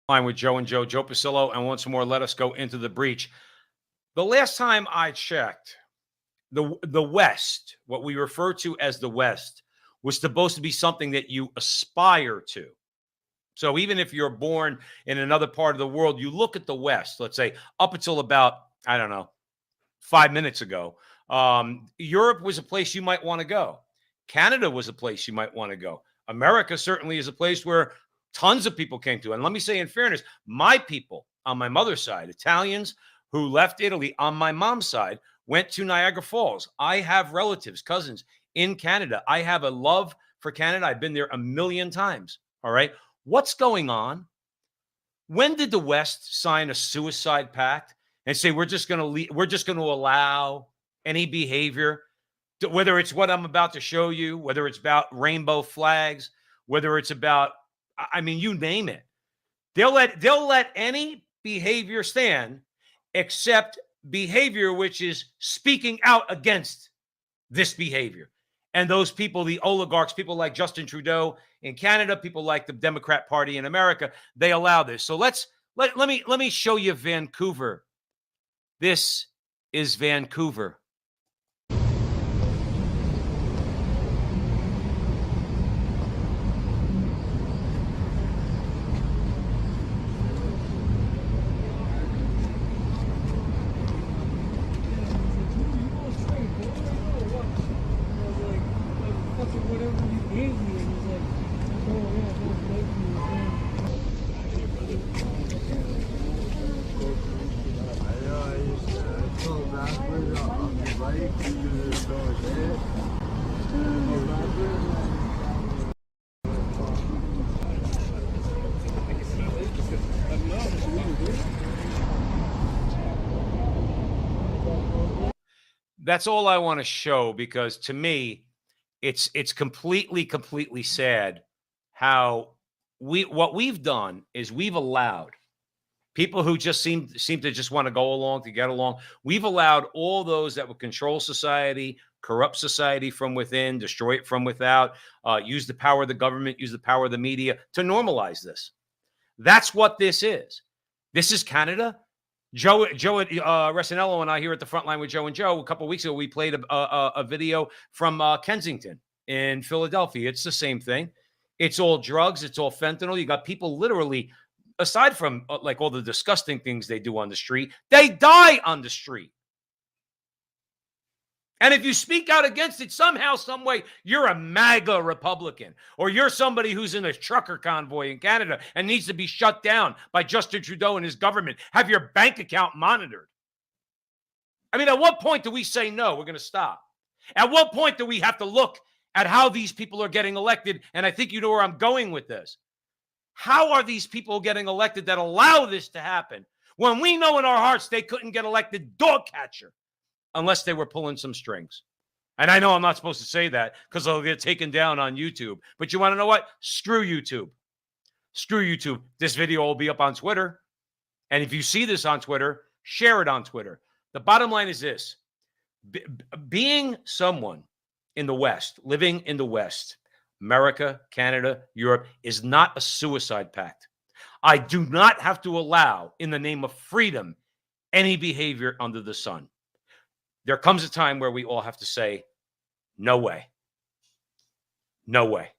Line with Joe and Joe Pasillo, and once more, let us go into the breach. The last time I checked, the West, what we refer to as the West, was supposed to be something that you aspire to. So even if you're born in another part of the world, you look at the West, let's say up until about, I don't know, 5 minutes ago, Europe was a place you might want to go. Canada was a place you might want to go. America certainly is a place where tons of people came to. And let me say, in fairness, my people on my mother's side, Italians who left Italy on my mom's side, went to Niagara Falls. I have relatives, cousins in Canada. I have a love for Canada. I've been there a million times. All right. What's going on? When did the West sign a suicide pact and say we're just going to allow any behavior, whether it's what I'm about to show you, whether it's about rainbow flags, whether it's about, I mean, you name it. They'll let any behavior stand except behavior which is speaking out against this behavior. And those people, the oligarchs, people like Justin Trudeau in Canada, people like the Democrat Party in America, they allow this. So let me show you Vancouver. This is Vancouver. That's all I want to show, because to me, it's completely sad how what we've done is we've allowed people who just seem to just want to go along to get along. We've allowed all those that would control society, corrupt society from within, destroy it from without, use the power of the government, use the power of the media to normalize this. That's what this is. This is Canada. Joe Resinello and I here at the front line with Joe and Joe, a couple of weeks ago, we played a video from Kensington in Philadelphia. It's the same thing. It's all drugs. It's all fentanyl. You got people literally, aside from like all the disgusting things they do on the street, they die on the street. And if you speak out against it somehow, some way, you're a MAGA Republican, or you're somebody who's in a trucker convoy in Canada and needs to be shut down by Justin Trudeau and his government. Have your bank account monitored. I mean, at what point do we say, no, we're going to stop? At what point do we have to look at how these people are getting elected? And I think you know where I'm going with this. How are these people getting elected that allow this to happen when we know in our hearts they couldn't get elected dog catcher unless they were pulling some strings? And I know I'm not supposed to say that because they'll get taken down on YouTube. But you want to know what? Screw YouTube. Screw YouTube. This video will be up on Twitter. And if you see this on Twitter, share it on Twitter. The bottom line is this. Being someone in the West, living in the West, America, Canada, Europe, is not a suicide pact. I do not have to allow, in the name of freedom, any behavior under the sun. There comes a time where we all have to say, no way. No way.